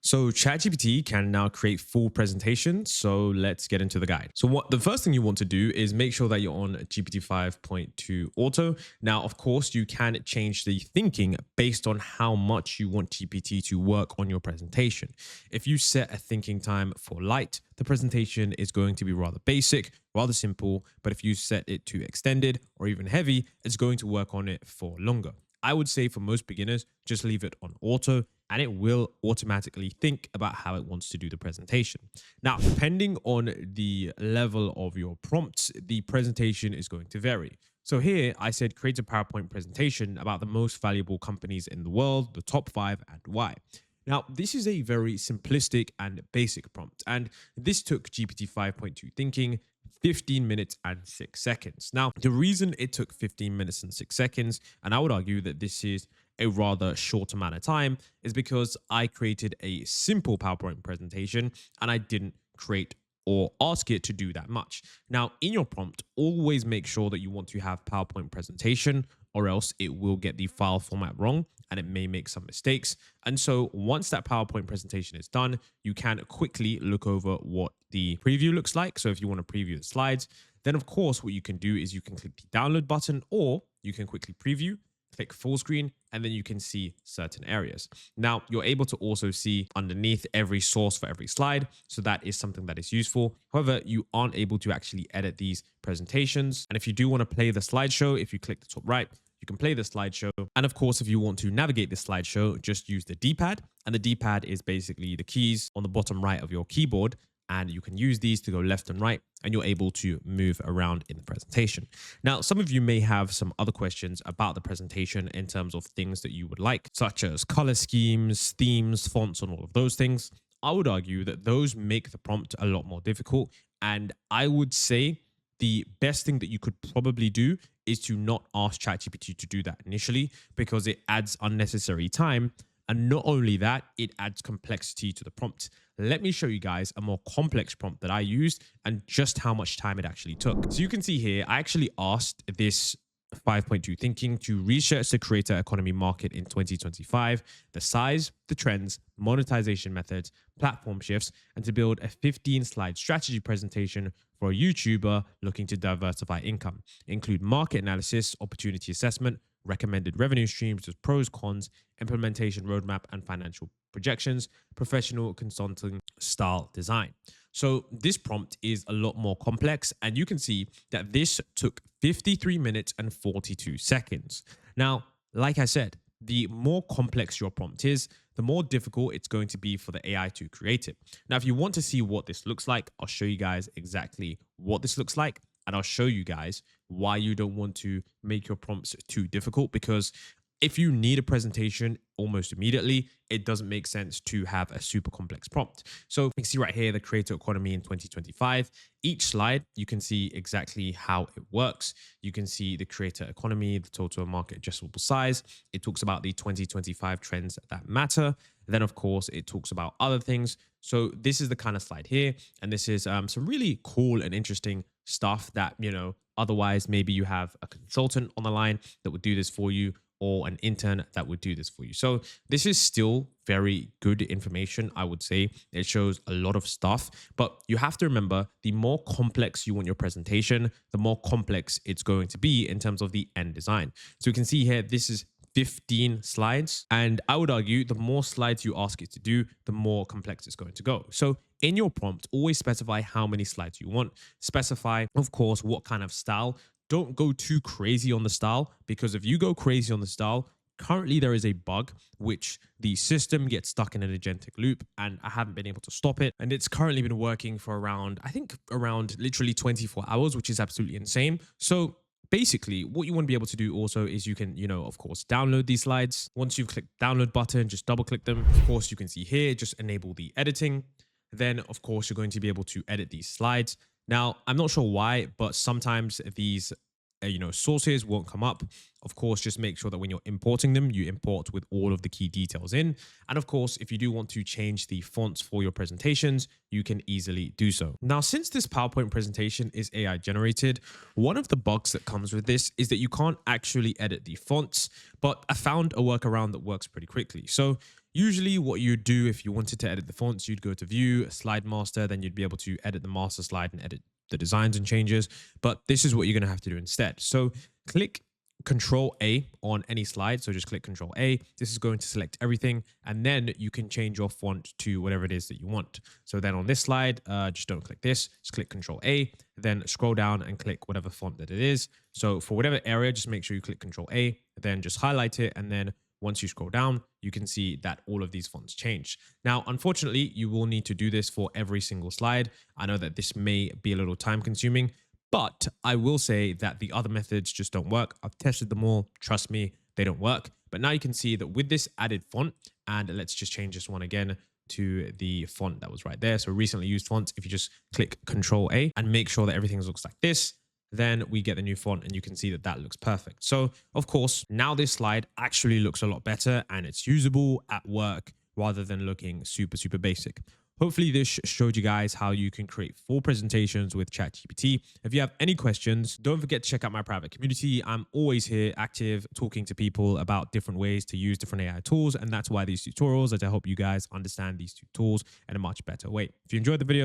So ChatGPT can now create full presentations. So let's get into the guide. So what the first thing you want to do is make sure that you're on GPT 5.2 Auto. Now, of course, you can change the thinking based on how much you want GPT to work on your presentation. If you set a thinking time for light, the presentation is going to be rather basic, rather simple. But if you set it to extended or even heavy, it's going to work on it for longer. I would say for most beginners, just leave it on auto and it will automatically think about how it wants to do the presentation. Now, depending on the level of your prompts, the presentation is going to vary. So here I said create a PowerPoint presentation about the most valuable companies in the world, the top 5 and why. Now, this is a very simplistic and basic prompt, and this took GPT 5.2 thinking 15 minutes and 6 seconds. Now, the reason it took 15 minutes and 6 seconds, and I would argue that this is a rather short amount of time, is because I created a simple PowerPoint presentation and I didn't create or ask it to do that much. Now, in your prompt, always make sure that you want to have PowerPoint presentation, or else it will get the file format wrong and it may make some mistakes. And so once that PowerPoint presentation is done, you can quickly look over what the preview looks like. So if you want to preview the slides, then of course, what you can do is you can click the download button, or you can quickly preview, click full screen, and then you can see certain areas. Now, you're able to also see underneath every source for every slide. So that is something that is useful. However, you aren't able to actually edit these presentations. And if you do want to play the slideshow, if you click the top right, you can play the slideshow. And of course, if you want to navigate the slideshow, just use the D-pad. And the D-pad is basically the keys on the bottom right of your keyboard. And you can use these to go left and right, and you're able to move around in the presentation. Now, some of you may have some other questions about the presentation in terms of things that you would like, such as color schemes, themes, fonts, and all of those things. I would argue that those make the prompt a lot more difficult. And I would say the best thing that you could probably do is to not ask ChatGPT to do that initially, because it adds unnecessary time. And not only that, it adds complexity to the prompt. Let me show you guys a more complex prompt that I used and just how much time it actually took. So you can see here, I actually asked this 5.2 thinking to research the creator economy market in 2025, the size, the trends, monetization methods, platform shifts, and to build a 15-slide strategy presentation for a YouTuber looking to diversify income, include market analysis, opportunity assessment, recommended revenue streams with pros, cons, implementation roadmap, and financial projections, professional consulting style design. So this prompt is a lot more complex, and you can see that this took 53 minutes and 42 seconds. Now, like I said, the more complex your prompt is, the more difficult it's going to be for the AI to create it. Now, if you want to see what this looks like, I'll show you guys exactly what this looks like. And I'll show you guys why you don't want to make your prompts too difficult, because if you need a presentation almost immediately, it doesn't make sense to have a super complex prompt. So you can see right here, the creator economy in 2025. Each slide, you can see exactly how it works. You can see the creator economy, the total market addressable size. It talks about the 2025 trends that matter. Then, of course, it talks about other things. So this is the kind of slide here. And this is some really cool and interesting stuff that, otherwise maybe you have a consultant on the line that would do this for you, or an intern that would do this for you. So this is still very good information, I would say. It shows a lot of stuff, but you have to remember, the more complex you want your presentation, the more complex it's going to be in terms of the end design. So you can see here, this is 15 slides. And I would argue the more slides you ask it to do, the more complex it's going to go. So in your prompt, always specify how many slides you want. Specify, of course, what kind of style. Don't go too crazy on the style, because if you go crazy on the style, currently there is a bug which the system gets stuck in an agentic loop, and I haven't been able to stop it. And it's currently been working for around literally 24 hours, which is absolutely insane. So basically, what you want to be able to do also is you can, of course, download these slides. Once you've clicked download button, just double click them. Of course, you can see here, just enable the editing. Then, of course, you're going to be able to edit these slides. Now, I'm not sure why, but sometimes these sources won't come up. Of course, just make sure that when you're importing them, you import with all of the key details in. And of course, if you do want to change the fonts for your presentations, you can easily do so. Now, since this PowerPoint presentation is AI generated, one of the bugs that comes with this is that you can't actually edit the fonts, but I found a workaround that works pretty quickly. So Usually what you'd do if you wanted to edit the fonts, you'd go to view, slide master, then you'd be able to edit the master slide and edit the designs and changes. But this is what you're going to have to do instead. So click Control A on any slide. So just click Control A. This is going to select everything, and then you can change your font to whatever it is that you want. So then on this slide, just don't click this, just click Control A, then scroll down and click whatever font that it is. So for whatever area, just make sure you click Control A, then just highlight it. And then once you scroll down, you can see that all of these fonts change. Now, unfortunately, you will need to do this for every single slide. I know that this may be a little time consuming, but I will say that the other methods just don't work. I've tested them all. Trust me, they don't work. But now you can see that with this added font, and let's just change this one again to the font that was right there. So recently used fonts, if you just click Control A and make sure that everything looks like this, then we get the new font and you can see that that looks perfect. So of course, now this slide actually looks a lot better and it's usable at work rather than looking super, super basic. Hopefully this showed you guys how you can create full presentations with ChatGPT. If you have any questions, don't forget to check out my private community. I'm always here active talking to people about different ways to use different AI tools. And that's why these tutorials are to help you guys understand these two tools in a much better way. If you enjoyed the video,